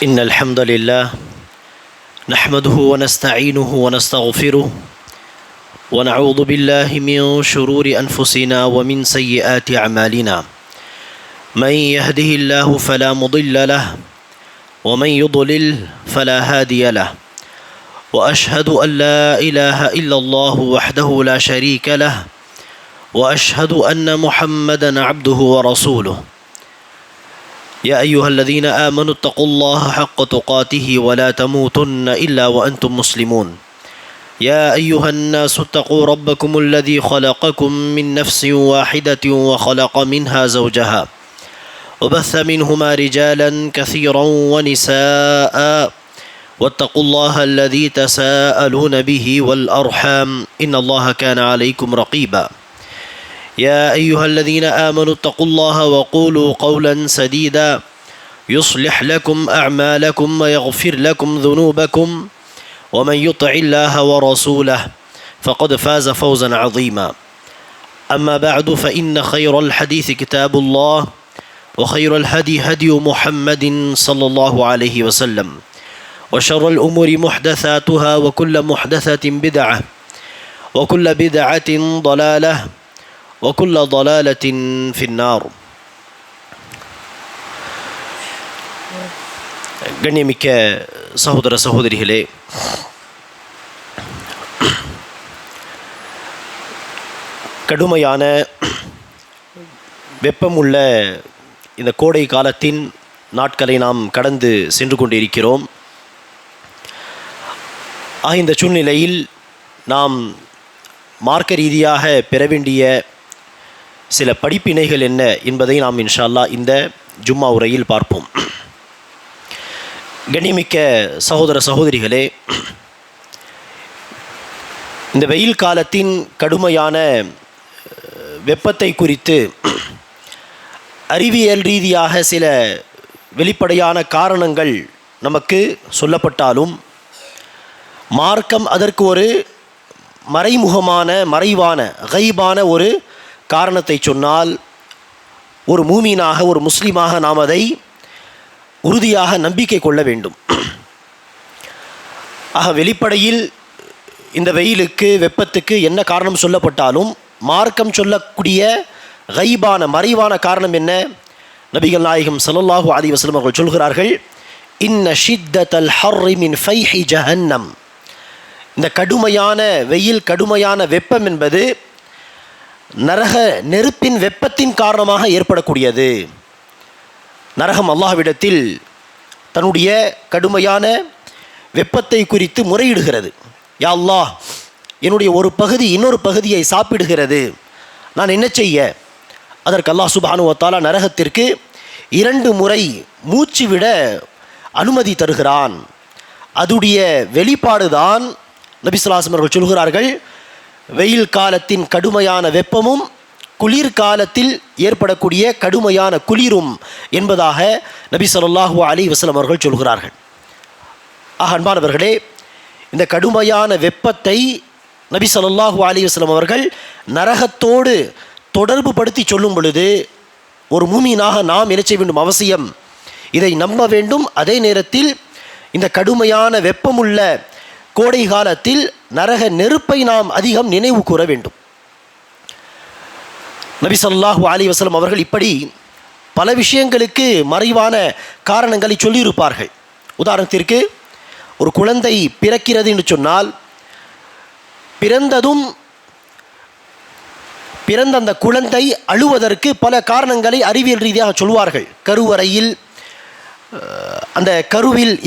إن الحمد لله نحمده ونستعينه ونستغفره ونعوذ بالله من شرور أنفسنا ومن سيئات أعمالنا من يهده الله فلا مضل له ومن يضلل فلا هادي له وأشهد أن لا إله إلا الله وحده لا شريك له وأشهد أن محمدا عبده ورسوله يا أيها الذين آمنوا اتقوا الله حق تقاته ولا تموتن إلا وأنتم مسلمون يا أيها الناس اتقوا ربكم الذي خلقكم من نفس واحدة وخلق منها زوجها وبث منهما رجالا كثيرا ونساء واتقوا الله الذي تساءلون به والأرحام إن الله كان عليكم رقيبا يا أيها الذين آمنوا اتقوا الله وقولوا قولا سديدا يصلح لكم أعمالكم ويغفر لكم ذنوبكم ومن يطع الله ورسوله فقد فاز فوزا عظيما أما بعد فإن خير الحديث كتاب الله وخير الهدي هدي محمد صلى الله عليه وسلم وشر الأمور محدثاتها وكل محدثة بدعة وكل بدعة ضلالة وكل ضلالة في النار. கண்ணியமிக்க சகோதர சகோதரிகளே, கடுமையான வெப்பமுள்ள இந்த கோடை காலத்தின் நாட்களை நாம் கடந்து சென்று கொண்டிருக்கிறோம். இந்த சூழ்நிலையில் நாம் மார்க்க ரீதியாக பெற வேண்டிய சில படிப்பினைகள் என்ன என்பதை நாம் இன்ஷா அல்லாஹ் இந்த ஜும்மா உரையில் பார்ப்போம். கண்ணியமிக்க சகோதர சகோதரிகளே, இந்த வெயில் காலத்தின் கடுமையான வெப்பத்தை குறித்து அறிவியல் ரீதியாக சில வெளிப்படையான காரணங்கள் நமக்கு சொல்லப்பட்டாலும் மார்க்கம் அதற்கு ஒரு கைபான ஒரு காரணத்தை சொன்னால் ஒரு மூமீனாக ஒரு முஸ்லீமாக நாம் அதை உறுதியாக நம்பிக்கை கொள்ள வேண்டும். வெளிப்படையில் இந்த வெயிலுக்கு வெப்பத்துக்கு என்ன காரணம் சொல்லப்பட்டாலும் மார்க்கம் சொல்லக்கூடிய மறைவான காரணம் என்ன? நபிகள் நாயகம் ஸல்லல்லாஹு அலைஹி வஸல்லம் அவர்கள் சொல்கிறார்கள், இன்ன ஷித்தத்தல் ஹர்ரி மின் ஃபைஹி ஜஹன்னம். இந்த கடுமையான வெயில், கடுமையான வெப்பம் என்பது நரக நெருப்பின் வெப்பத்தின் காரணமாக ஏற்படக்கூடியது. நரகம் அல்லாஹ்விடத்தில் தன்னுடைய கடுமையான வெப்பத்தை குறித்து முறையிடுகிறது. யா அல்லாஹ், என்னுடைய ஒரு பகுதி இன்னொரு பகுதியை சாப்பிடுகிறது, நான் என்ன செய்ய? அதற்கு அல்லாஹ் சுப்ஹானஹு வ தஆலா நரகத்திற்கு 2 முறை மூச்சு விட அனுமதி தருகிறான். அதுடைய வெளிப்பாடுதான் நபி ஸல்லல்லாஹு அலைஹி வஸல்லம் அவர்கள் சொல்கிறார்கள், வெயில் காலத்தின் கடுமையான வெப்பமும் குளிர்காலத்தில் ஏற்படக்கூடிய கடுமையான குளிரும் என்பதாக நபி ஸல்லல்லாஹு அலைஹி வஸல்லம் அவர்கள் சொல்கிறார்கள். அன்பானவர்களே, இந்த கடுமையான வெப்பத்தை நபி ஸல்லல்லாஹு அலைஹி வஸல்லம் அவர்கள் நரகத்தோடு தொடர்பு படுத்தி சொல்லும் பொழுது ஒரு மூமீனாக நாம் என்ன செய்ய வேண்டும்? அவசியம் இதை நம்ப வேண்டும். அதே நேரத்தில் இந்த கடுமையான வெப்பமுள்ள கோடை காலத்தில் நரக நெருப்பை நாம் அதிகம் நினைவு கூற வேண்டும். நபி ஸல்லல்லாஹு அலைஹி வஸல்லம் அவர்கள் இப்படி பல விஷயங்களுக்கு மறைவான காரணங்களை சொல்லியிருப்பார்கள். உதாரணத்திற்கு, ஒரு குழந்தை பிறக்கிறது என்று சொன்னால் பிறந்த அந்த குழந்தை அழுவதற்கு பல காரணங்களை அறிவியல் ரீதியாக சொல்வார்கள். கருவறையில் அந்த கருவறையில்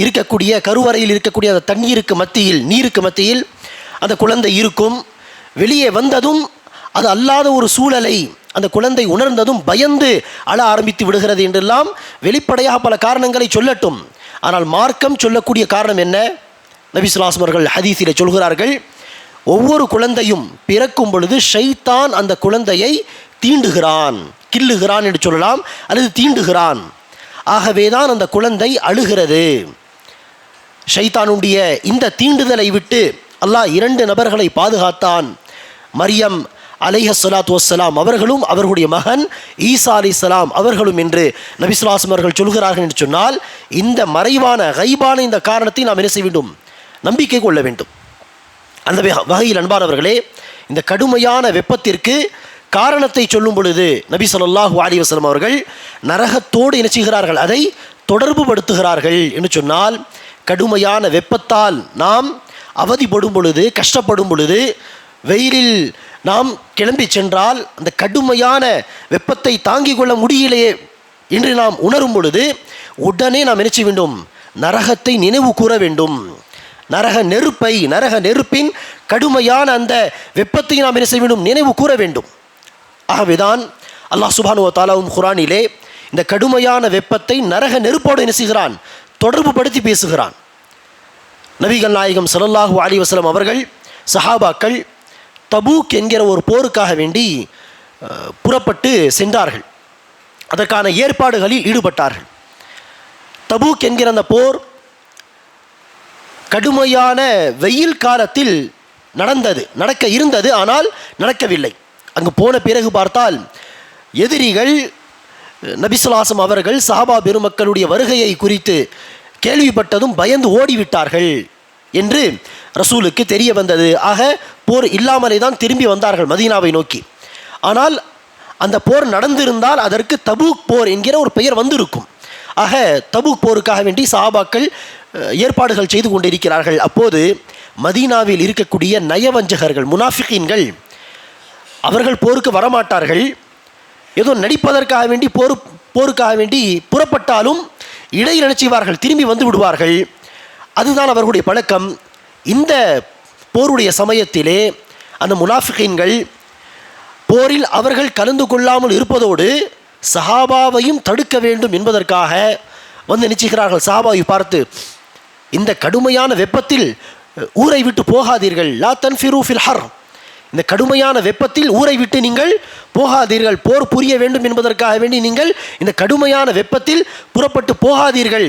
இருக்கக்கூடிய அந்த தண்ணீருக்கு மத்தியில், நீருக்கு மத்தியில் அந்த குழந்தை இருக்கும். வெளியே வந்ததும் அது அல்லாத ஒரு சூழலை அந்த குழந்தை உணர்ந்ததும் பயந்து அழ ஆரம்பித்து விடுகிறது என்றெல்லாம் வெளிப்படையாக பல காரணங்களை சொல்லட்டும். ஆனால் மார்க்கம் சொல்லக்கூடிய காரணம் என்ன? நபி ஸல்லல்லாஹு அலைஹி வஸல்லம் ஹதீஸிலே சொல்கிறார்கள், ஒவ்வொரு குழந்தையும் பிறக்கும் பொழுது ஷைத்தான் அந்த குழந்தையை தீண்டுகிறான், கில்லுகிறான் என்று சொல்லலாம், அல்லது தீண்டுகிறான். ஆகவேதான் அந்த குழந்தை அழுகிறது. ஷைத்தானுடைய இந்த தீண்டுதலை விட்டு அல்லாஹ் 2 நபர்களை பாதுகாத்தான். மரியம் அலைஹிஸ்ஸலாத்து வஸ்ஸலாம் அவர்களும் அவர்களுடைய மகன் ஈசா அலைஹிஸ்ஸலாம் அவர்களும் என்று நபி ஸல்லல்லாஹு அலைஹி வஸல்லம் அவர்கள் சொல்கிறார்கள் என்று சொன்னால், இந்த மறைவான கைபான இந்த காரணத்தை நாம் என்ன செய்ய வேண்டும்? நம்பிக்கை கொள்ள வேண்டும். அந்த வகையில் அன்பானவர்களே, இந்த கடுமையான வெப்பத்திற்கு காரணத்தை சொல்லும் பொழுது நபி ஸல்லல்லாஹு அலைஹி வஸல்லம் அவர்கள் நரகத்தோடு என்ன செய்கிறார்கள்? அதை தொடர்பு படுத்துகிறார்கள் என்று சொன்னால், கடுமையான வெப்பத்தால் நாம் அவதிப்படும் பொழுது, கஷ்டப்படும் பொழுது, வெயிலில் நாம் கிளம்பி சென்றால் அந்த கடுமையான வெப்பத்தை தாங்கிக் கொள்ள முடியலையே என்று நாம் உணரும் பொழுது உடனே நாம் என்ன செய்ய வேண்டும்? நரகத்தை நினைவு கூற வேண்டும். நரக நெருப்பின் கடுமையான அந்த வெப்பத்தை நாம் என்ன செய்ய வேண்டும்? நினைவு கூற வேண்டும். ஆகவேதான் அல்லாஹ் சுப்ஹானஹு வ தஆலாவும் குர்ஆனிலே இந்த கடுமையான வெப்பத்தை நரக நெருப்போடு என்ன செய்கிறான்? தொடர்பு படுத்தி பேசுகிறான். நபிகள் நாயகம் ஸல்லல்லாஹு அலைஹி வஸல்லம் அவர்கள் சஹாபாக்கள் தபூக் என்கிற ஒரு போருக்காக வேண்டி புறப்பட்டு சென்றார்கள். அதற்கான ஏற்பாடுகளில் ஈடுபட்டார்கள். தபூக் என்கிற அந்த போர் கடுமையான வெயில் காலத்தில் நடக்க இருந்தது, ஆனால் நடக்கவில்லை. அங்கு போன பிறகு பார்த்தால் எதிரிகள் நபி ஸல்லல்லாஹு அலைஹி வஸல்லம் அவர்கள் சஹாபா பெருமக்களுடைய வருகையை குறித்து கேள்விப்பட்டதும் பயந்து ஓடிவிட்டார்கள் என்று ரசூலுக்கு தெரிய வந்தது. ஆக போர் இல்லாமலே தான் திரும்பி வந்தார்கள் மதீனாவை நோக்கி. ஆனால் அந்த போர் நடந்திருந்தால் அதற்கு தபூக் போர் என்கிற ஒரு பெயர் வந்திருக்கும். ஆக தபூக் போருக்காக வேண்டி சஹாபாக்கள் ஏற்பாடுகள் செய்து கொண்டிருக்கிறார்கள். அப்போது மதீனாவில் இருக்கக்கூடிய நயவஞ்சகர்கள், முனாஃபிகீன்கள், அவர்கள் போருக்கு வரமாட்டார்கள். ஏதோ நடிப்பதற்காக வேண்டி போருக்காக வேண்டி புறப்பட்டாலும் இடையில் நினைச்சுவார்கள், திரும்பி வந்து விடுவார்கள். அதுதான் அவர்களுடைய பழக்கம். இந்த போருடைய சமயத்திலே அந்த முனாஃபிகீன்கள் போரில் அவர்கள் கலந்து கொள்ளாமல் இருப்பதோடு சஹாபாவையும் தடுக்க வேண்டும் என்பதற்காக வந்து நினைச்சுகிறார்கள். சஹாபாவை பார்த்து, இந்த கடுமையான வெப்பத்தில் ஊரை விட்டு போகாதீர்கள், லா தன்ஃபிரு ஃபில் ஹர், இந்த கடுமையான வெப்பத்தில் ஊரை விட்டு நீங்கள் போகாதீர்கள், போர் புரிய வேண்டும் என்பதற்காக வேண்டி நீங்கள் இந்த கடுமையான வெப்பத்தில் புறப்பட்டு போகாதீர்கள்,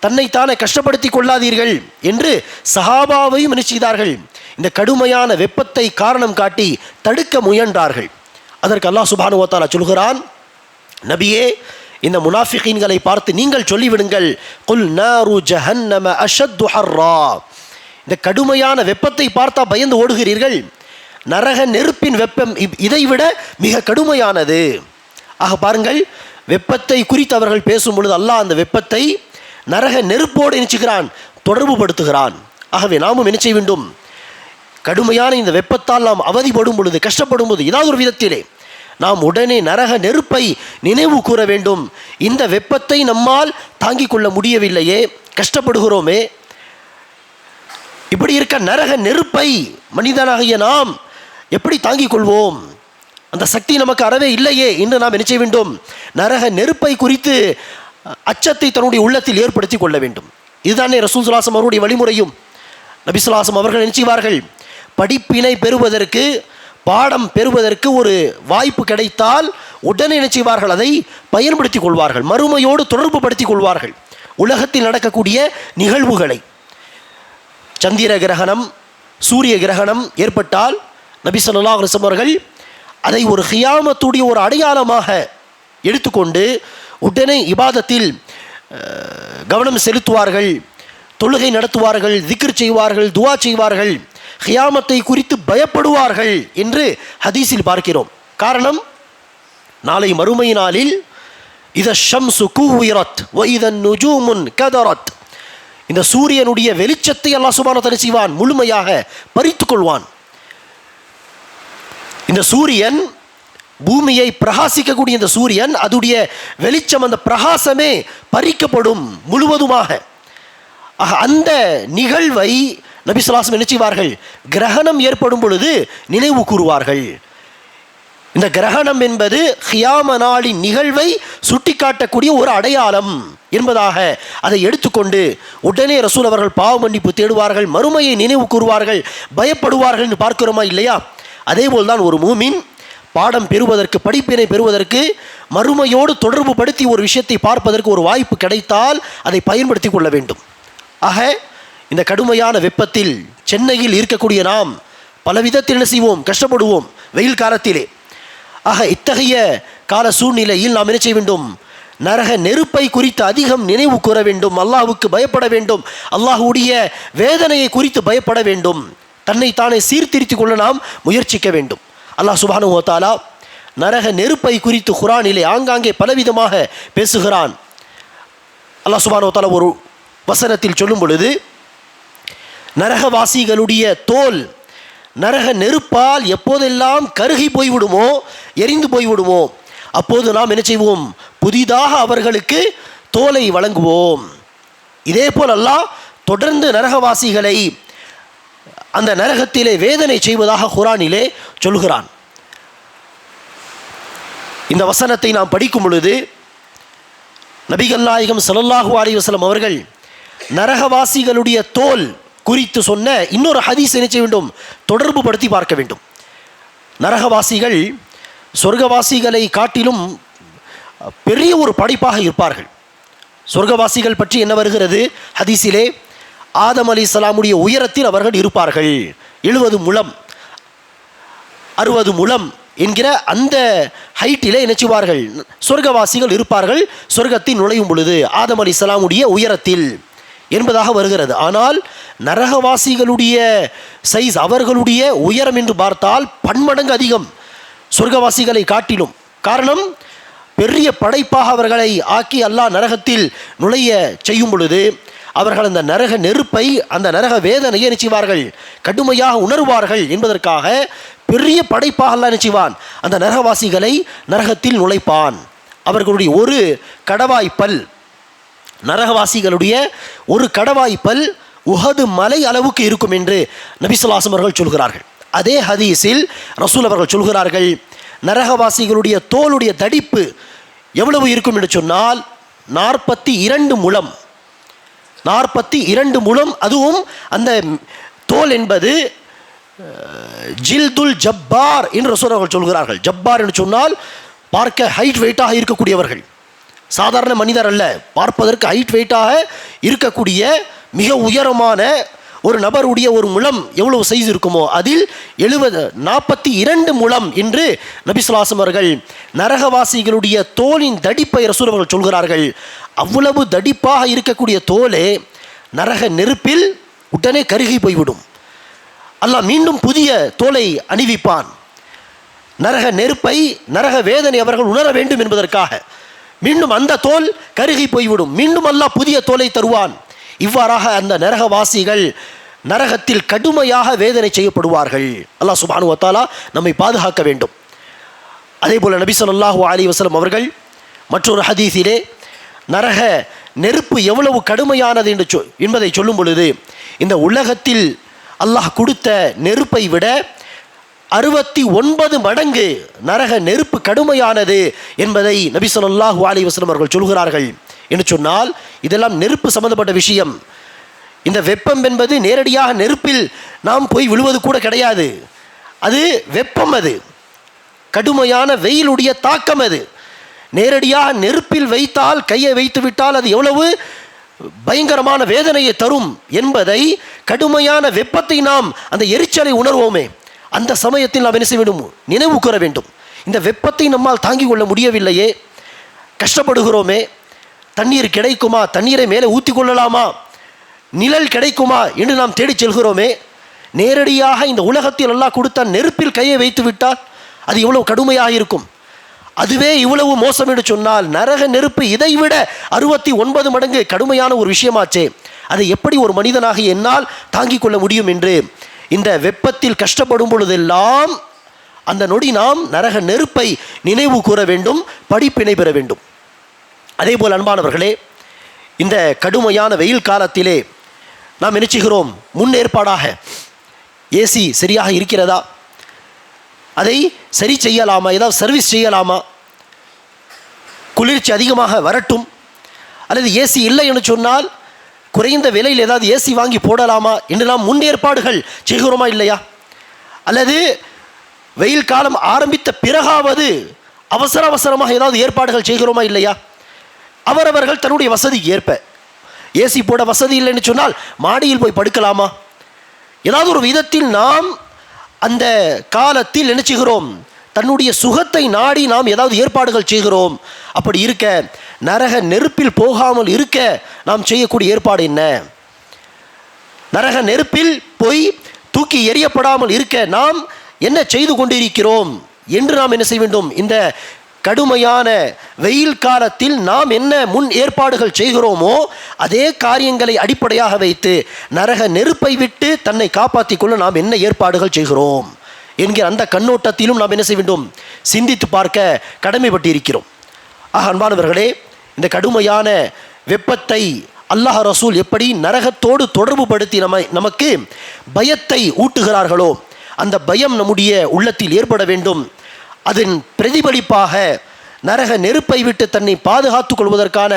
தன்னைத்தானே கஷ்டப்படுத்தி கொள்ளாதீர்கள் என்று சஹாபாவையும் என்ன செய்தார்கள்? இந்த கடுமையான வெப்பத்தை காரணம் காட்டி தடுக்க முயன்றார்கள். அதற்கு அல்லாஹ் சுப்ஹானஹு வ தஆலா சொல்கிறான், நபியே, இந்த முனாஃபிகீன்களை பார்த்து நீங்கள் சொல்லிவிடுங்கள், குல் நாரு ஜஹன்னம அஷத்து ஹர்ரா, இந்த கடுமையான வெப்பத்தை பார்த்தா பயந்து ஓடுகிறீர்கள், நரக நெருப்பின் வெப்பம் இதைவிட மிக கடுமையானது. ஆக பாருங்கள், வெப்பத்தை குறித்து அவர்கள் பேசும் பொழுது அல்லாஹ் அந்த வெப்பத்தை நரக நெருப்போடு நினைச்சுகிறான், தொடர்பு படுத்துகிறான். ஆகவே நாமும் என்ன செய்ய வேண்டும்? கடுமையான இந்த வெப்பத்தால் நாம் அவதிப்படும் பொழுது, கஷ்டப்படும் போது, ஏதாவது ஒரு விதத்திலே நாம் உடனே நரக நெருப்பை நினைவு கூற வேண்டும். இந்த வெப்பத்தை நம்மால் தாங்கிக் கொள்ள முடியவில்லையே, கஷ்டப்படுகிறோமே, இப்படி இருக்க நரக நெருப்பை மனிதனாகிய நாம் எப்படி தாங்கிக் கொள்வோம்? அந்த சக்தி நமக்கு அறவே இல்லையே என்று நாம் என்ன செய்ய வேண்டும்? நரக நெருப்பை குறித்து அச்சத்தை தன்னுடைய உள்ளத்தில் ஏற்படுத்தி கொள்ள வேண்டும். இதுதானே ரசூல் ஸல்லல்லாஹு அலைஹி வஸல்லம் அவருடைய வழிமுறையும். நபி ஸல்லல்லாஹு அலைஹி வஸல்லம் அவர்கள் நினைச்சுவார்கள், படிப்பினை பெறுவதற்கு, பாடம் பெறுவதற்கு ஒரு வாய்ப்பு கிடைத்தால் உடனே நினைச்சுவார்கள், அதை பயன்படுத்தி கொள்வார்கள், மறுமையோடு தொடர்பு படுத்தி கொள்வார்கள். உலகத்தில் நடக்கக்கூடிய நிகழ்வுகளை, சந்திர கிரகணம், சூரிய கிரகணம் ஏற்பட்டால் நபி ஸல்லல்லாஹு அலைஹி வஸல்லம் அவர்கள் அதை ஒரு கியாமத்துடைய ஒரு அடையாளமாக எடுத்துக்கொண்டு உடனே இபாதத்தில் கவனம் செலுத்துவார்கள், தொழுகை நடத்துவார்கள், திக்ர் செய்வார்கள், துஆ செய்வார்கள், கியாமத்தை குறித்து பயப்படுவார்கள் என்று ஹதீஸில் பார்க்கிறோம். காரணம், நாளை மறுமை நாளில் இத ஷம்சு குவிரத் வ இதன் நுஜூமுன் கதரத், இந்த சூரியனுடைய வெளிச்சத்தை அல்லாஹ் சுப்ஹானஹு வ தஆலா செய்வான், முழுமையாக பறித்துக் கொள்வான். இந்த சூரியன், பூமியை பிரகாசிக்கக்கூடிய இந்த சூரியன், அதுடைய வெளிச்சம், அந்த பிரகாசமே பறிக்கப்படும் முழுவதுமாக. அந்த நிகழ்வை நபி ஸல்லல்லாஹு அலைஹி வஸல்லம் என்ன செய்வார்கள்? கிரகணம் ஏற்படும் பொழுது நினைவு கூறுவார்கள். இந்த கிரகணம் என்பது கியாம நாளின் நிகழ்வை சுட்டிக்காட்டக்கூடிய ஒரு அடையாளம் என்பதாக அதை எடுத்துக்கொண்டு உடனே ரசூல் அவர்கள் பாவ மன்னிப்பு தேடுவார்கள், மறுமையை நினைவு கூறுவார்கள், பயப்படுவார்கள் என்று பார்க்கிறோமா இல்லையா? அதேபோல் தான் ஒரு மூமின் பாடம் பெறுவதற்கு, படிப்பினை பெறுவதற்கு, மறுமையோடு தொடர்பு படுத்தி ஒரு விஷயத்தை பார்ப்பதற்கு ஒரு வாய்ப்பு கிடைத்தால் அதை பயன்படுத்தி கொள்ள வேண்டும். ஆக இந்த கடுமையான வெப்பத்தில் சென்னையில் இருக்கக்கூடிய நாம் பல விதத்தில் என்ன செய்வோம்? கஷ்டப்படுவோம். வெயில் காலத்திலே. ஆக இத்தகைய கால சூழ்நிலையில் நாம் என்ன செய்ய வேண்டும்? நரக நெருப்பை குறித்து அதிகம் நினைவு கூற வேண்டும், அல்லாஹ்வுக்கு பயப்பட வேண்டும், அல்லாஹ்வுடைய வேதனையை குறித்து பயப்பட வேண்டும், தன்னைத்தானே சீர்திருத்திக் கொள்ள நாம் முயற்சிக்க வேண்டும். அல்லாஹ் சுப்ஹானஹு வ தஆலா நரக நெருப்பை குறித்து குர்ஆனிலே ஆங்காங்கே பலவிதமாக பேசுகிறான். அல்லாஹ் சுப்ஹானஹு வ தஆலா ஒரு வசனத்தில் சொல்லும் பொழுது, நரகவாசிகளுடைய தோல் நரக நெருப்பால் எப்போதெல்லாம் கருகி போய்விடுமோ, எரிந்து போய்விடுமோ, அப்போது நாம் என்ன செய்வோம்? புதிதாக அவர்களுக்கு தோலை வழங்குவோம். இதே போல் அல்லாஹ் தொடர்ந்து நரகவாசிகளை அந்த நரகத்திலே வேதனை செய்வதாக குர்ஆனிலே சொல்கிறான். இந்த வசனத்தை நாம் படிக்கும் பொழுது நபிகள் நாயகம் ஸல்லல்லாஹு அலைஹி வஸல்லம் அவர்கள் நரகவாசிகளுடைய தோல் குறித்து சொன்ன இன்னொரு ஹதீஸ் என்ன செய்ய வேண்டும்? தொடர்பு படுத்தி பார்க்க வேண்டும். நரகவாசிகள் சொர்க்கவாசிகளை காட்டிலும் பெரிய ஒரு படைப்பாக இருப்பார்கள். சொர்க்கவாசிகள் பற்றி என்ன வருகிறது ஹதீஸிலே? ஆதம் அலைஹிஸ்ஸலாமுடைய உயரத்தில் அவர்கள் இருப்பார்கள். 70 முழம் 60 முழம் என்கிற அந்த ஹைட்டிலே என்ன செய்வார்கள்? சொர்க்கவாசிகள் இருப்பார்கள். சொர்க்கத்தில் நுழையும் பொழுது ஆதம் அலைஹிஸ்ஸலாமுடைய உயரத்தில் என்பதாக வருகிறது. ஆனால் நரகவாசிகளுடைய சைஸ், அவர்களுடைய உயரம் என்று பார்த்தால் பன்மடங்கு அதிகம் சொர்க்கவாசிகளை காட்டிலும். காரணம், பெரிய படைப்பாக அவர்களை ஆக்கி அல்லாஹ் நரகத்தில் நுழைய செய்யும் பொழுது அவர்கள் அந்த நரக நெருப்பை, அந்த நரக வேதனையை நினைச்சுவார்கள், கடுமையாக உணர்வார்கள் என்பதற்காக பெரிய படைப்பாக அல்லாஹ் நினைச்சுவான் அந்த நரகவாசிகளை நரகத்தில் நுழைப்பான். அவர்களுடைய ஒரு கடவாய்ப்பல், நரகவாசிகளுடைய ஒரு கடவாய்ப்பல் உஹது மலை அளவுக்கு இருக்கும் என்று நபி ஸல்லல்லாஹு அலைஹி வஸல்லம் அவர்கள் சொல்கிறார்கள். அதே ஹதீஸில் ரசூல் அவர்கள் சொல்கிறார்கள், நரகவாசிகளுடைய தோலுடைய தடிப்பு எவ்வளவு இருக்கும் என்று சொன்னால் 42 முழம். 42 முழம். அதுவும் அந்த தோல் என்பது ஜில்துல் ஜப்பார் என்று ரசூல் அவர்கள் சொல்கிறார்கள். ஜப்பார் என்று சொன்னால் பார்க்க ஹைட் வெயிட்டாக இருக்கக்கூடியவர்கள், சாதாரண மனிதர் அல்ல, பார்ப்பதற்கு ஹைட் வெயிட்டாக இருக்கக்கூடிய மிக உயரமான ஒரு நபருடைய ஒரு முழம் எவ்வளவு சைஸ் இருக்குமோ அதில் 42 முழம் என்று நபி ஸல்லல்லாஹு அலைஹி வஸல்லம் அவர்கள் நரகவாசிகளுடைய தோலின் தடிப்பை ரசூல் அவர்கள் சொல்கிறார்கள். அவ்வளவு தடிப்பாக இருக்கக்கூடிய தோலே நரக நெருப்பில் உடனே கருகி போய்விடும். அல்லாஹ் மீண்டும் புதிய தோலை அணிவிப்பான். நரக நெருப்பை, நரக வேதனை அவர்கள் உணர வேண்டும் என்பதற்காக மீண்டும் அந்த தோல் கருகி போய்விடும். மீண்டும் அல்லாஹ் புதிய தோலை தருவான். இவ்வாறாக அந்த நரகவாசிகள் நரகத்தில் கடுமையாக வேதனை செய்யப்படுவார்கள். அல்லாஹ் சுப்ஹானஹு வ தஆலா நம்மை பாதுகாக்க வேண்டும். அதே போல நபி ஸல்லல்லாஹு அலைஹி வஸல்லம் அவர்கள் மற்றொரு ஹதீஸிலே நரக நெருப்பு எவ்வளவு கடுமையானது என்பதை சொல்லும் பொழுது, இந்த உலகத்தில் அல்லாஹ் கொடுத்த நெருப்பை விட 69 மடங்கு நரக நெருப்பு கடுமையானது என்பதை நபி ஸல்லல்லாஹு அலைஹி வஸல்லம் அவர்கள் சொல்கிறார்கள். என்று சொன்னால் இதெல்லாம் நெருப்பு சம்பந்தப்பட்ட விஷயம். இந்த வெப்பம் என்பது நேரடியாக நெருப்பில் நாம் போய் விழுவது கூட கிடையாது. அது வெப்பம், அது கடுமையான வெயிலுடைய தாக்கம். அது நேரடியாக நெருப்பில் வைத்தால், கையை வைத்து விட்டால் அது எவ்வளவு பயங்கரமான வேதனையை தரும் என்பதை, கடுமையான வெப்பத்தை நாம் அந்த எரிச்சலை உணர்வோமே, அந்த சமயத்தில் நாம் என்ன செய்ய வேண்டும்? நினைவு கூற வேண்டும். இந்த வெப்பத்தை நம்மால் தாங்கிக் கொள்ள முடியவில்லையே, கஷ்டப்படுகிறோமே, தண்ணீர் கிடைக்குமா, தண்ணீரை மேலே ஊற்றி கொள்ளலாமா, நிழல் கிடைக்குமா என்று நாம் தேடி செல்கிறோமே, நேரடியாக இந்த உலகத்தில் அல்லாஹ் கொடுத்த நெருப்பில் கையை வைத்து விட்டால் அது இவ்வளவு கடுமையாக இருக்கும். அதுவே இவ்வளவு மோசம் என்று சொன்னால் நரக நெருப்பு இதைவிட 69 மடங்கு கடுமையான ஒரு விஷயமாச்சே, அதை எப்படி ஒரு மனிதனாக என்னால் தாங்கிக் கொள்ள முடியும் என்று இந்த வெப்பத்தில் கஷ்டப்படும் பொழுதெல்லாம் அந்த நொடி நாம் நரக நெருப்பை நினைவு கூற வேண்டும், படிப்பினை பெற வேண்டும். அதே போல் அன்பானவர்களே, இந்த கடுமையான வெயில் காலத்திலே நாம் நினைச்சுகிறோம், முன்னேற்பாடாக ஏசி சரியாக இருக்கிறதா, அதை சரி செய்யலாமா, ஏதாவது சர்வீஸ் செய்யலாமா, குளிர்ச்சி அதிகமாக வரட்டும், அல்லது ஏசி இல்லை என்று சொன்னால் குறைந்த விலையில் ஏதாவது ஏசி வாங்கி போடலாமா என்று நாம் முன்னேற்பாடுகள் செய்கிறோமா இல்லையா? அல்லது வெயில் காலம் ஆரம்பித்த பிறகாவது அவசர அவசரமாக ஏதாவது ஏற்பாடுகள் செய்கிறோமா இல்லையா? அவரவர்கள் தன்னுடைய வசதிக்கு ஏற்ப, ஏசி போட வசதி இல்லைன்னு சொன்னால் மாடியில் போய் படுக்கலாமா? ஏதாவது ஒரு விதத்தில் நாம் அந்த காலத்தில் என்ன செய்கிறோம்? தன்னுடைய சுகத்தை நாடி நாம் ஏதாவது ஏற்பாடுகள் செய்கிறோம். அப்படி இருக்க நரக நெருப்பில் போகாமல் இருக்க நாம் செய்யக்கூடிய ஏற்பாடு என்ன? நரக நெருப்பில் போய் தூக்கி எறியப்படாமல் இருக்க நாம் என்ன செய்து கொண்டிருக்கிறோம் என்று நாம் என்ன செய்ய வேண்டும்? இந்த கடுமையான வெயில் காலத்தில் நாம் என்ன முன் ஏற்பாடுகள் செய்கிறோமோ அதே காரியங்களை அடிப்படையாக வைத்து நரக நெருப்பை விட்டு தன்னை காப்பாற்றிக் கொள்ள நாம் என்ன ஏற்பாடுகள் செய்கிறோம் என்கிற அந்த கண்ணோட்டத்திலும் நாம் என்ன செய்ய வேண்டும்? சிந்தித்து பார்க்க கடமைப்பட்டிருக்கிறோம். அன்பானவர்களே, இந்த கடுமையான வெப்பத்தை அல்லாஹ் ரசூல் எப்படி நரகத்தோடு தொடர்பு படுத்தி நமக்கு பயத்தை ஊட்டுகிறார்களோ அந்த பயம் நம்முடைய உள்ளத்தில் ஏற்பட வேண்டும். அதன் பிரதிபலிப்பாக நரக நெருப்பை விட்டு தன்னை பாதுகாத்துக் கொள்வதற்கான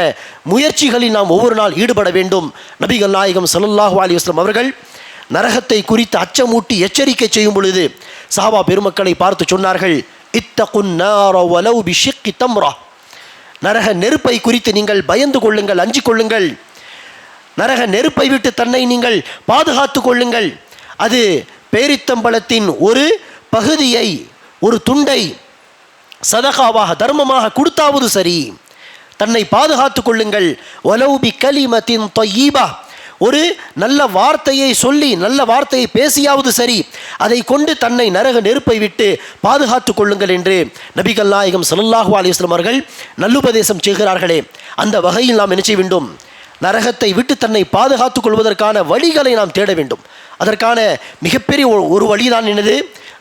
முயற்சிகளில் நாம் ஒவ்வொரு நாள் ஈடுபட வேண்டும். நபிகள் நாயகம் ஸல்லல்லாஹு அலைஹி வஸல்லம் அவர்கள் நரகத்தை குறித்து அச்சமூட்டி எச்சரிக்கை செய்யும் பொழுது சஹாபா பெருமக்களை பார்த்து சொன்னார்கள், இத்தகுன் நார வலவ் பிஷிக்கி தம்ரா. நரக நெருப்பை குறித்து நீங்கள் பயந்து கொள்ளுங்கள், அஞ்சிக் கொள்ளுங்கள். நரக நெருப்பை விட்டு தன்னை நீங்கள் பாதுகாத்து கொள்ளுங்கள். அது பேரித்தம்பழத்தின் ஒரு பகுதியை, ஒரு துண்டை சதகாவாக தர்மமாக கொடுத்தாவது சரி, தன்னை பாதுகாத்து கொள்ளுங்கள். வலவ் பி கலிமத்தின் தய்யிபா, ஒரு நல்ல வார்த்தையை சொல்லி நல்ல வார்த்தையை பேசியாவது சரி, அதை கொண்டு தன்னை நரக நெருப்பை விட்டு பாதுகாத்து கொள்ளுங்கள் என்று நபிகள் நாயகம் ஸல்லல்லாஹு அலைஹி வஸல்லம் அவர்கள் நல்லுபதேசம் செய்கிறார்களே, அந்த வகையில் நாம் என்ன செய்ய வேண்டும்? நரகத்தை விட்டு தன்னை பாதுகாத்துக் கொள்வதற்கான வழிகளை நாம் தேட வேண்டும். அதற்கான மிகப்பெரிய ஒரு வழிதான் என்னது?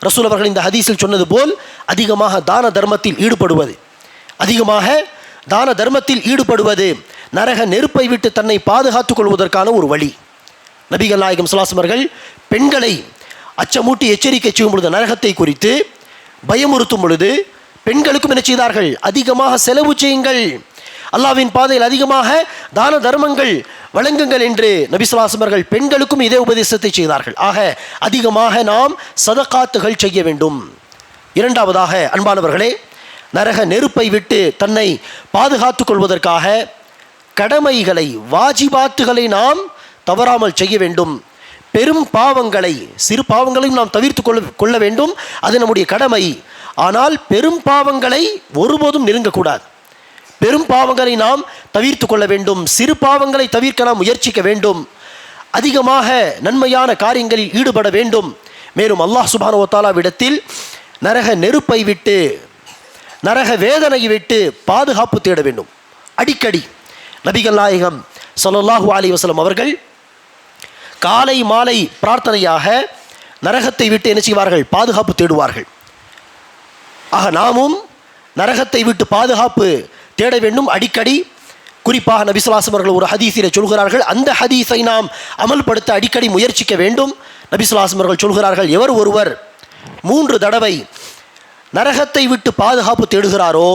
ரசூல் அவர்கள் இந்த ஹதீஸில் சொன்னது போல் அதிகமாக தான தர்மத்தில் ஈடுபடுவது. அதிகமாக தான தர்மத்தில் ஈடுபடுவது நரக நெருப்பை விட்டு தன்னை பாதுகாத்துக் கொள்வதற்கான ஒரு வழி. நபிகள் நாயகம் ஸல்லல்லாஹு அலைஹி வஸல்லம் அவர்கள் பெண்களை அச்சமூட்டி எச்சரிக்கை செய்யும் பொழுது, நரகத்தை குறித்து பயமுறுத்தும் பொழுது பெண்களுக்கும் என்ன செய்தார்கள்? அதிகமாக செலவு செய்யுங்கள், அல்லாஹ்வின் பாதையில் அதிகமாக தான தர்மங்கள் வழங்குங்கள் என்று நபி ஸல்லல்லாஹு அலைஹி வஸல்லம் அவர்கள் பெண்களுக்கும் இதே உபதேசத்தை செய்தார்கள். ஆக அதிகமாக நாம் சதகாத்துகள் செய்ய வேண்டும். இரண்டாவதாக அன்பானவர்களே, நரக நெருப்பை விட்டு தன்னை பாதுகாத்துக் கொள்வதற்காக கடமைகளை, வாஜிபாத்துகளை நாம் தவறாமல் செய்ய வேண்டும். பெரும் பாவங்களை, சிறு பாவங்களையும் நாம் தவிர்த்து கொள்ள வேண்டும், அது நம்முடைய கடமை. ஆனால் பெரும் பாவங்களை ஒருபோதும் நெருங்கக்கூடாது. பெரும் பாவங்களை நாம் தவிர்த்து கொள்ள வேண்டும், சிறு பாவங்களை தவிர்க்க நாம் முயற்சிக்க வேண்டும், அதிகமாக நன்மையான காரியங்களில் ஈடுபட வேண்டும். மேலும் அல்லாஹ் சுப்ஹானஹு வ தஆலாவிடத்தில் நரக நெருப்பை விட்டு, நரக வேதனையை விட்டு பாதுகாப்பு தேட வேண்டும். அடிக்கடி நபிகள் நாயகம் ஸல்லல்லாஹு அலைஹி வஸல்லம் அவர்கள் காலை மாலை பிரார்த்தனையாக நரகத்தை விட்டு என்ன செய்வார்கள்? பாதுகாப்பு தேடுவார்கள். ஆக நாமும் நரகத்தை விட்டு பாதுகாப்பு தேட வேண்டும் அடிக்கடி. குறிப்பாக நபி ஸல்லல்லாஹு அலைஹி வஸல்லம் அவர்கள் ஒரு ஹதீஸிலே சொல்கிறார்கள், அந்த ஹதீஸை நாம் அமல்படுத்த அடிக்கடி முயற்சிக்க வேண்டும். நபி ஸல்லல்லாஹு அலைஹி வஸல்லம் அவர்கள் சொல்கிறார்கள், எவர் ஒருவர் 3 தடவை நரகத்தை விட்டு பாதுகாப்பு தேடுகிறாரோ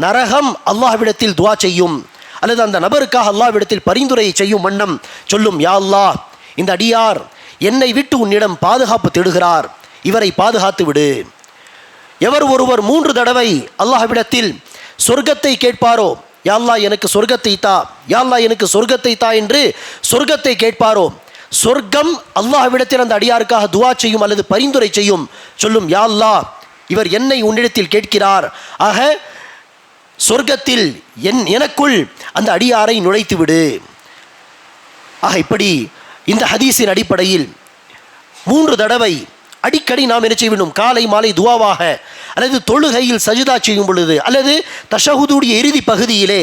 நரகம் அல்லாஹ்விடத்தில் துஆ செய்யும், அல்லது அந்த நபருக்காக அல்லாஹ்விடத்தில் பரிந்துரை செய்யும் வண்ணம் சொல்லும், யா அல்லாஹ், இந்த அடியார் என்னை விட்டு உன்னிடம் பாதுகாப்பு தேடுகிறார், இவரை பாதுகாத்து விடு. எவர் ஒருவர் 3 தடவை அல்லாஹ்விடத்தில் சொர்க்கத்தை கேட்பாரோ, யா அல்லாஹ் எனக்கு சொர்க்கத்தை தா, யா அல்லாஹ் எனக்கு சொர்க்கத்தை தா என்று சொர்க்கத்தை கேட்பாரோ, சொர்க்கம் அல்லாஹ்விடத்தில் அந்த அடியாருக்காக துஆ செய்யும் அல்லது பரிந்துரை செய்யும், சொல்லும், யா அல்லாஹ், இவர் என்னை உன்னிடத்தில் கேட்கிறார், ஆக சொர்க்கத்தில் எனக்குள் அந்த அடியாரை நுழைத்து விடு. ஆக இப்படி இந்த ஹதீஸின் அடிப்படையில் 3 தடவை அடிக்கடி நாம் என்ன செய்ய வேண்டும்? காலை மாலை துவாவாக, அல்லது தொழுகையில் சஜிதா செய்யும் பொழுது, அல்லது தஷஹுதுடைய இறுதி பகுதியிலே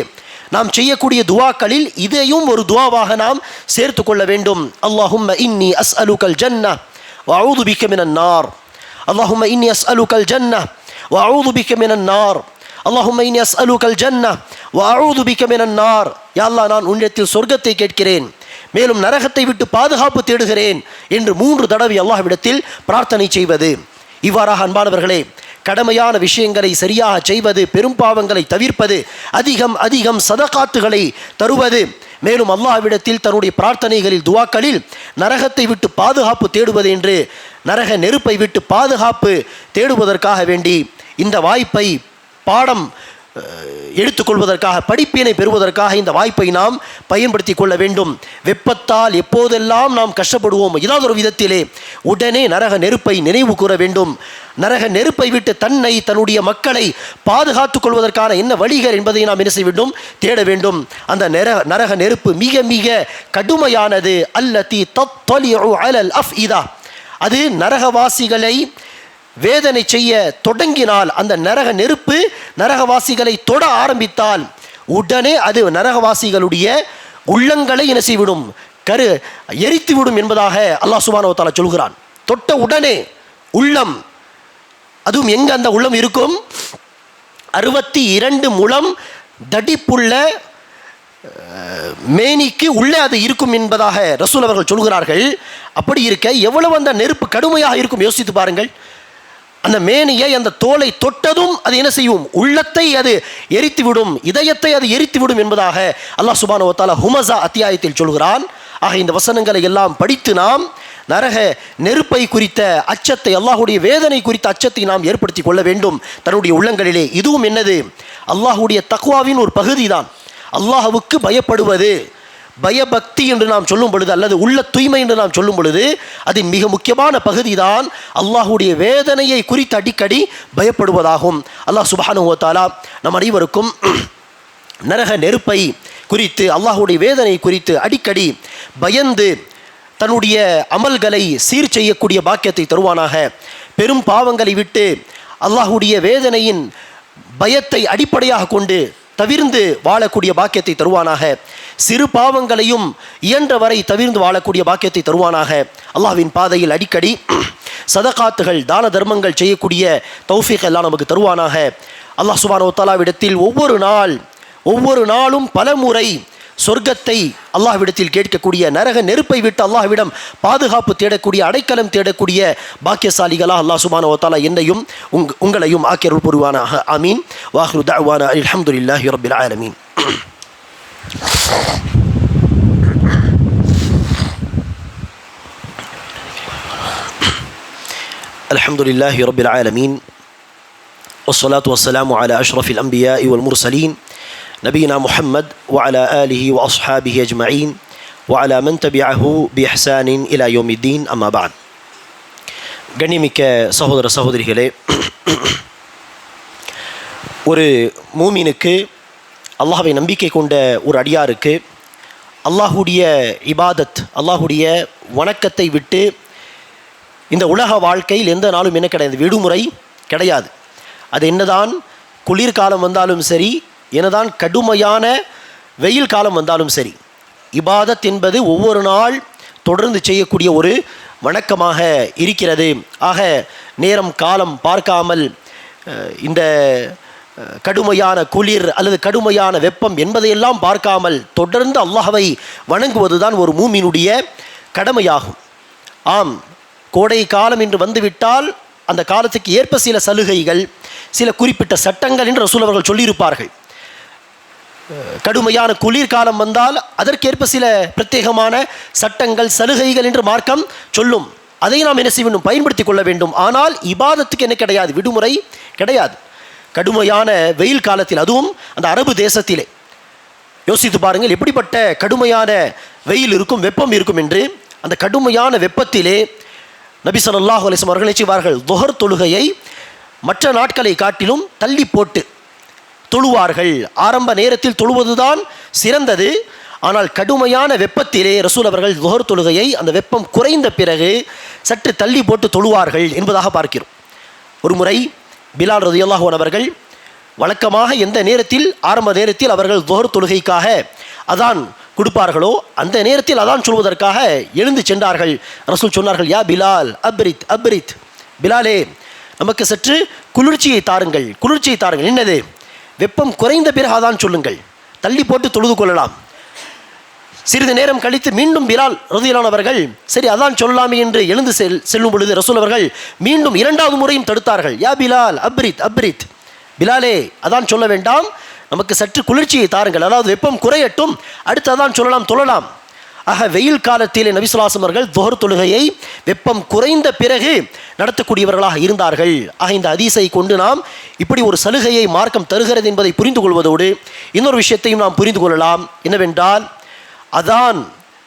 நாம் செய்யக்கூடிய துவாக்களில் இதையும் ஒரு துவாவாக நாம் சேர்த்து கொள்ள வேண்டும். அல்லாஹும்ம இன்னி அஸ்அலுகல் ஜன்னஹ் வ அஊது பிக மினன் நார். அல்லாஹும்ம இன்னி அஸ்அலுகல் ஜன்னஹ் வ அஊது பிக மினன் நார். அல்லாஹும்ம இன்னி அஸ்அலுகல் ஜன்னஹ் வ அஊது பிக மினன் நார். யா அல்லாஹ், நான் உன்னிடத்தில் சொர்க்கத்தை கேட்கிறேன், மேலும் நரகத்தை விட்டு பாதுகாப்பு தேடுகிறேன் என்று 3 தடவை அல்லாஹ்விடத்தில் பிரார்த்தனை செய்வது. இவ்வாறாக அன்பானவர்களே, கடமையான விஷயங்களை சரியாக செய்வது, பெரும் பாவங்களை தவிர்ப்பது, அதிகம் சதகாத்துகளை தருவது, மேலும் அல்லாஹ்விடத்தில் தன்னுடைய பிரார்த்தனைகளில் துவாக்களில் நரகத்தை விட்டு பாதுகாப்பு தேடுவது என்று நரக நெருப்பை விட்டு பாதுகாப்பு தேடுவதற்காக வேண்டி இந்த வாய்ப்பை பாடம் எடுத்துக்கொள்வதற்காக, படிப்பினை பெறுவதற்காக இந்த வாய்ப்பை நாம் பயன்படுத்தி கொள்ள வேண்டும். வெப்பத்தால் எப்போதெல்லாம் நாம் கஷ்டப்படுவோம், ஏதாவது ஒரு விதத்திலே உடனே நரக நெருப்பை நினைவு கூற வேண்டும். நரக நெருப்பை விட்டு தன்னை, தன்னுடைய மக்களை பாதுகாத்துக் கொள்வதற்கான என்ன வழிகள் என்பதை நாம் என்ன செய்ய வேண்டும், தேட வேண்டும். அந்த நரக நெருப்பு மிக மிக கடுமையானது. அல்லதி தத்தலிஉ அலல் அஃஇதா, அது நரகவாசிகளை வேதனை செய்ய தொடங்கினால், அந்த நரக நெருப்பு நரகவாசிகளை தொட ஆரம்பித்தால் உடனே அது நரகவாசிகளுடைய உள்ளங்களை என்ன செய்விடும், எரித்துவிடும் என்பதாக அல்லாஹ் சுப்ஹானஹு வ தஆலா சொல்கிறான். தொட்ட உடனே உள்ளம், அதுவும் எங்க அந்த உள்ளம் இருக்கும், 62 முழம் தடிப்புள்ள மேனிக்கு உள்ளே அது இருக்கும் என்பதாக ரசூல் அவர்கள் சொல்கிறார்கள். அப்படி இருக்க எவ்வளவு அந்த நெருப்பு கடுமையாக இருக்கும் யோசித்து பாருங்கள். அந்த மேனியை, அந்த தோலை தொட்டதும் அது என்ன செய்யும், உள்ளத்தை அது எரித்துவிடும், இதயத்தை அது எரித்துவிடும் என்பதாக அல்லாஹ் சுப்ஹானஹு வ தஆலா ஹுமஸா அத்தியாயத்தில் சொல்கிறான். ஆக இந்த வசனங்களை எல்லாம் படித்து நாம் நரக நெருப்பை குறித்த அச்சத்தை, அல்லாஹுடைய வேதனை குறித்த அச்சத்தை நாம் ஏற்படுத்தி கொள்ள வேண்டும் தன்னுடைய உள்ளங்களிலே. இதுவும் என்னது, அல்லாஹுடைய தக்வாவின் ஒரு பகுதி தான். அல்லாஹ்வுக்கு பயப்படுவது, பயபக்தி என்று நாம் சொல்லும் பொழுது, அல்லது உள்ள தூய்மை என்று நாம் சொல்லும் பொழுது, அது மிக முக்கியமான பகுதி தான் அல்லாஹுடைய வேதனையை குறித்து அடிக்கடி பயப்படுவதாகும். அல்லாஹ் சுப்ஹானஹு வ தஆலா நம் அனைவருக்கும் நரக நெருப்பை குறித்து, அல்லாஹுடைய வேதனை குறித்து அடிக்கடி பயந்து தன்னுடைய அமல்களை சீர் செய்யக்கூடிய பாக்கியத்தை தருவானாக. பெரும் பாவங்களை விட்டு அல்லாஹுடைய வேதனையின் பயத்தை அடிப்படையாக கொண்டு தவிர்ந்து வாழக்கூடிய பாக்கியத்தை தருவானாக. சிறு பாவங்களையும் இயன்றவரை தவிர்ந்து வாழக்கூடிய பாக்கியத்தை தருவானாக. அல்லாஹ்வின் பாதையில் அடிக்கடி சதகாத்துகள், தான தர்மங்கள் செய்யக்கூடிய தௌஃபீக் எல்லாம் நமக்கு தருவானாக. அல்லாஹ் சுப்ஹானஹு வ தஆலாவிடத்தில் ஒவ்வொரு நாளும் பல முறை சொர்க்கத்தை அல்லாஹ்விடத்தில் கேட்கக்கூடிய, நரக நெருப்பை விட்டு அல்லாஹ்விடம் பாதுகாப்பு தேடக்கூடிய, அடைக்கலம் தேடக்கூடிய பாக்கியசாலிகளாக அல்லாஹ் சுப்ஹானஹு வ தஆலா என்னையும் உங்களையும் ஆக்கியருள் புரிவானாக. ஆமீன். வாஹிரு தஅவானா அல்ஹம்துலில்லாஹி ரப்பில் ஆலமீன். அல்ஹம்துலில்லாஹி ரப்பில் ஆலமீன். والصلاة والسلام على أشرف الأنبياء والمرسلين نبينا محمد وعلى آله وأصحابه أجمعين وعلى من تبعه بإحسان إلى يوم الدين. أما بعد. கண்ணியமிக்க சகோதர சகோதரிகளே, ஒரு மூமினுக்கு, அல்லாஹ்வை நம்பிக்கை கொண்ட ஒரு அடியாருக்கு அல்லாஹுடைய இபாதத், அல்லாஹுடைய வணக்கத்தை விட்டு இந்த உலக வாழ்க்கையில் எந்த நாளும் என்ன கிடையாது, விடுமுறை கிடையாது. அது என்னதான் குளிர்காலம் வந்தாலும் சரி, என்னதான் கடுமையான வெயில் காலம் வந்தாலும் சரி, இபாதத் என்பது ஒவ்வொரு நாள் தொடர்ந்து செய்யக்கூடிய ஒரு வணக்கமாக இருக்கிறது. ஆக நேரம் காலம் பார்க்காமல் இந்த கடுமையான குளிர் அல்லது கடுமையான வெப்பம் என்பதையெல்லாம் பார்க்காமல் தொடர்ந்து அல்லாஹ்வை வணங்குவதுதான் ஒரு மூமினுடைய கடமையாகும். ஆம், கோடை காலம் என்று வந்துவிட்டால் அந்த காலத்துக்கு ஏற்ப சில சலுகைகள், சில குறிப்பிட்ட சட்டங்கள் என்று ரசூல் அவர்கள் சொல்லியிருப்பார்கள். கடுமையான குளிர்காலம் வந்தால் அதற்கேற்ப சில பிரத்யேகமான சட்டங்கள், சலுகைகள் என்று மார்க்கம் சொல்லும். அதை நாம் என்ன செய்ய வேண்டும், பயன்படுத்தி கொள்ள வேண்டும். ஆனால் இபாதத்துக்கு என்ன கிடையாது, விடுமுறை கிடையாது. கடுமையான வெயில் காலத்தில், அதுவும் அந்த அரபு தேசத்திலே யோசித்து பாருங்கள், எப்படிப்பட்ட கடுமையான வெயில் இருக்கும், வெப்பம் இருக்கும் என்று. அந்த கடுமையான வெப்பத்திலே நபி ஸல்லல்லாஹு அலைஹி வஸல்லம் அவர்கள் செய்வார்கள், துஹர் தொழுகையை மற்ற நாட்களை காட்டிலும் தள்ளி போட்டு தொழுவார்கள். ஆரம்ப நேரத்தில் தொழுவதுதான் சிறந்தது. ஆனால் கடுமையான வெப்பத்திலே ரசூல் அவர்கள் துஹர் தொழுகையை அந்த வெப்பம் குறைந்த பிறகு சற்று தள்ளி போட்டு தொழுவார்கள் என்பதாக பார்க்கிறோம். ஒரு முறை பிலால் ரலியல்லாஹு அன்ஹு அவர்கள் வழக்கமாக எந்த நேரத்தில், ஆரம்ப நேரத்தில் அவர்கள் துஹர் தொழுகைக்காக அதான் கொடுப்பார்களோ அந்த நேரத்தில் அதான் சொல்வதற்காக எழுந்து சென்றார்கள். ரசூல் சொன்னார்கள், யா பிலால் அப்ரித் அப்ரித், பிலாலே நமக்கு சற்று குளிர்ச்சியை தாருங்கள், குளிர்ச்சியை தாருங்கள். என்னது, வெப்பம் குறைந்த பிறகு அதான் சொல்லுங்கள், தள்ளி போட்டு தொழுது கொள்ளலாம். சிறிது நேரம் கழித்து மீண்டும் பிலால் ரலியல்லாஹு அவர்கள் சரி அதான் சொல்லலாமே என்று எழுந்து செல்லும் பொழுது ரசூல் அவர்கள் மீண்டும் 2வது முறையும் தடுத்தார்கள். யா பிலால் அப்ரித் அப்ரித், பிலாலே அதான் சொல்ல வேண்டாம், நமக்கு சற்று குளிர்ச்சியை தாருங்கள், அதாவது வெப்பம் குறையட்டும், அடுத்து அதான் சொல்லலாம் தொழலாம். ஆக வெயில் காலத்திலே நபி ஸல்லல்லாஹு அலைஹி வஸல்லம் அவர்கள் துஹர் தொழுகையை வெப்பம் குறைந்த பிறகு நடத்தக்கூடியவர்களாக இருந்தார்கள். ஆக இந்த ஹதீஸை கொண்டு நாம் இப்படி ஒரு சலுகையை மார்க்கம் தருகிறது என்பதை புரிந்து கொள்வதோடு இன்னொரு விஷயத்தையும் நாம் புரிந்து கொள்ளலாம். என்னவென்றால், அதான்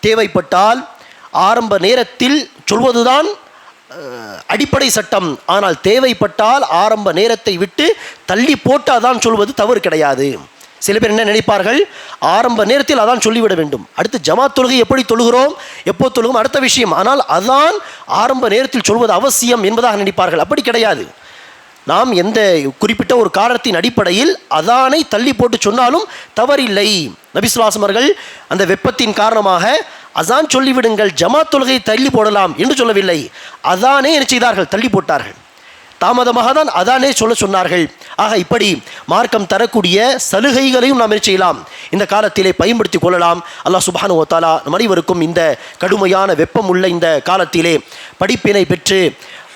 தேவைப்பட்டால் ஆரம்ப நேரத்தில் சொல்வதுதான் அடிப்படை சட்டம். ஆனால் தேவைப்பட்டால் ஆரம்ப நேரத்தை விட்டு தள்ளி போட்டு அதான் சொல்வது தவறு கிடையாது. சில பேர் என்ன நினைப்பார்கள், ஆரம்ப நேரத்தில் அதான் சொல்லிவிட வேண்டும், அடுத்து ஜமாத் தொழுகை எப்படி தொழுகிறோம் எப்போ தொழுகும் அடுத்த விஷயம், ஆனால் அதான் ஆரம்ப நேரத்தில் சொல்வது அவசியம் என்பதாக நினைப்பார்கள். அப்படி கிடையாது. நாம் எந்த குறிப்பிட்ட ஒரு காரணத்தின் அடிப்படையில் அதானை தள்ளி போட்டு சொன்னாலும் தவறில்லை. நபி ஸல்லல்லாஹு அலைஹி வஸல்லம் அவர்கள் அந்த வெப்பத்தின் காரணமாக அதான் சொல்லிவிடுங்கள், ஜமாத் தொழுகை தள்ளி போடலாம் என்று சொல்லவில்லை. அதானே என்ன செய்தார்கள், தள்ளி போட்டார்கள். தாமதமாக தான் அதானே சொன்னார்கள். ஆக இப்படி மார்க்கம் தரக்கூடிய சலுகைகளையும் நாம் என்ன செய்யலாம், இந்த காலத்திலே பயன்படுத்தி கொள்ளலாம். அல்லாஹ் சுப்ஹானஹு வ தஆலா நம் அனைவருக்கும் இந்த கடுமையான வெப்பம் உள்ள இந்த காலத்திலே படிப்பினை பெற்று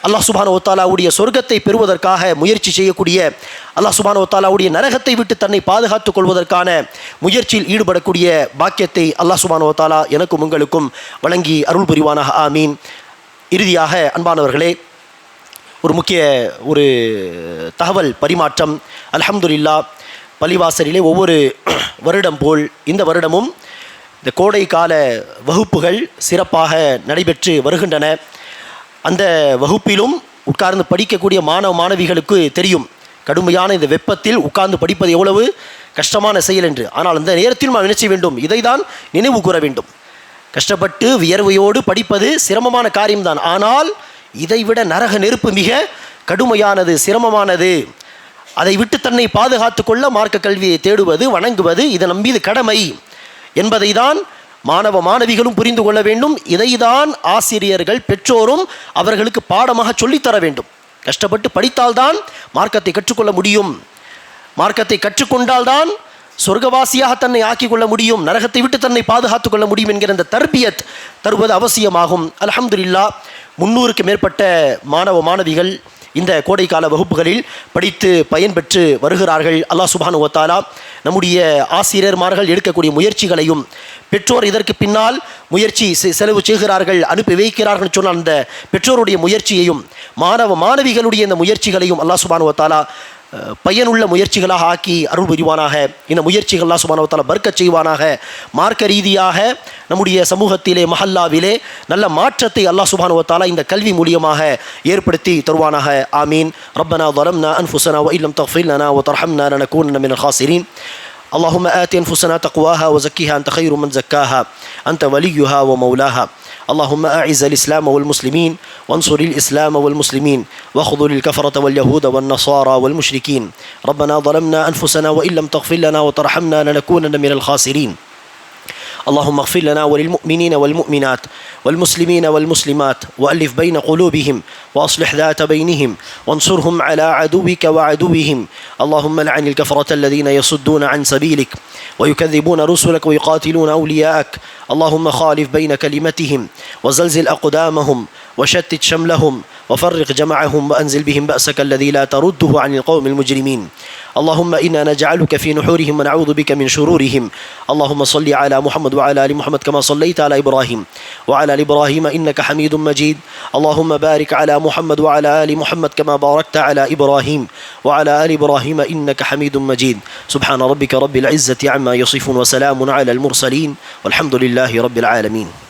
அல்லாஹ் சுப்ஹானஹு வ தஆலாவுடைய சொர்க்கத்தை பெறுவதற்காக முயற்சி செய்யக்கூடிய, அல்லாஹ் சுப்ஹானஹு வ தஆலாவுடைய நரகத்தை விட்டு தன்னை பாதுகாத்துக் கொள்வதற்கான முயற்சியில் ஈடுபடக்கூடிய பாக்கியத்தை அல்லாஹ் சுப்ஹானஹு வ தஆலா எனக்கும் உங்களுக்கும் வழங்கி அருள் புரிவானாக. ஆமீன். இறுதியாக அன்பானவர்களே, ஒரு முக்கிய ஒரு தகவல் பரிமாற்றம். அல்ஹம்துலில்லாஹ், பள்ளிவாசலிலே ஒவ்வொரு வருடம் போல் இந்த வருடமும் இந்த கோடை கால வகுப்புகள் சிறப்பாக நடைபெற்று வருகின்றன. அந்த வகுப்பிலும் உட்கார்ந்து படிக்கக்கூடிய மாணவ மாணவிகளுக்கு தெரியும் கடுமையான இந்த வெப்பத்தில் உட்கார்ந்து படிப்பது எவ்வளவு கஷ்டமான செயல் என்று. ஆனால் அந்த நேரத்தில் நாம் நினைச்ச வேண்டும், இதை தான் நினைவு கூற வேண்டும். கஷ்டப்பட்டு வியர்வையோடு படிப்பது சிரமமான காரியம்தான். ஆனால் இதைவிட நரக நெருப்பு மிக கடுமையானது, சிரமமானது. அதை விட்டு தன்னை பாதுகாத்து கொள்ள மார்க்க கல்வியை தேடுவது, வணங்குவது இது நம் மீது கடமை என்பதை தான் மாணவ மாணவிகளும் புரிந்து கொள்ள வேண்டும். இதைதான் ஆசிரியர்கள் பெற்றோரும் அவர்களுக்கு பாடமாக சொல்லித்தர வேண்டும். கஷ்டப்பட்டு படித்தால்தான் மார்க்கத்தை கற்றுக்கொள்ள முடியும். மார்க்கத்தை கற்றுக்கொண்டால்தான் சொர்க்கவாசியாக தன்னை ஆக்கிக் கொள்ள முடியும், நரகத்தை விட்டு தன்னை பாதுகாத்துக் கொள்ள முடியும் என்கிற அந்த தர்பியத் தருவது அவசியமாகும். அல்ஹம்துலில்லாஹ், 300க்கு மேற்பட்ட மாணவ மாணவிகள் இந்த கோடைக்கால வகுப்புகளில் படித்து பயன்பெற்று வருகிறார்கள். அல்லாஹ் சுப்ஹானஹு வ தஆலா நம்முடைய ஆசிரியர்மார்கள் எடுக்கக்கூடிய முயற்சிகளையும், பெற்றோர் இதற்கு பின்னால் முயற்சி செலவு செய்கிறார்கள், அனுப்பி வைக்கிறார்கள் சொன்னால் அந்த பெற்றோருடைய முயற்சியையும் மாணவ மாணவிகளுடைய இந்த முயற்சிகளையும் அல்லாஹ் சுப்ஹானஹு வ தஆலா பயனுள்ள முயற்சிகளாக ஆக்கி அருள் புரிவானாக. இந்த முயற்சிகள் அல்லாஹ் சுப்ஹானஹு வ தஆலா பர்க்கத் செய்வானாக. மார்க்க ரீதியாக நம்முடைய சமூகத்திலே மஹல்லாவிலே நல்ல மாற்றத்தை அல்லாஹ் சுப்ஹானஹு வ தஆலா இந்த கல்வி மூலியமாக ஏற்படுத்தி தருவானாக. ஆமீன். ரப்பனா ظلمنا أنفسنا وإن لم تغفر لنا وترحمنا لنكونن من الخاسرين. اللهم آت أنفسنا تقواها وزكها أنت خير من زكاها أنت وليها ومولاها. اللهم أعز الإسلام والمسلمين وانصر الإسلام والمسلمين واخذل الكفرة واليهود والنصارى والمشركين. ربنا ظلمنا أنفسنا وإن لم تغفر لنا وترحمنا لنكونن من الخاسرين. اللهم اغفر لنا وللمؤمنين والمؤمنات والمسلمين والمسلمات وألف بين قلوبهم وأصلح ذات بينهم وانصرهم على عدوك وعدوهم. اللهم لعن الكفرة الذين يصدون عن سبيلك ويكذبون رسلك ويقاتلون أولياءك. اللهم خالف بين كلمتهم وزلزل أقدامهم وشتت شملهم وفرق جمعهم وأنزل بهم بأسك الذي لا ترده عن القوم المجرمين. اللهم إنا نجعلك في نحورهم ونعوذ بك من شرورهم. اللهم صل على محمد وعلى آل محمد كما صليت على إبراهيم وعلى آل إبراهيم إنك حميد مجيد. اللهم بارك على محمد وعلى آل محمد كما باركت على إبراهيم وعلى آل إبراهيم إنك حميد مجيد. سبحان ربك رب العزة عما يصفون وسلام على المرسلين والحمد لله رب العالمين.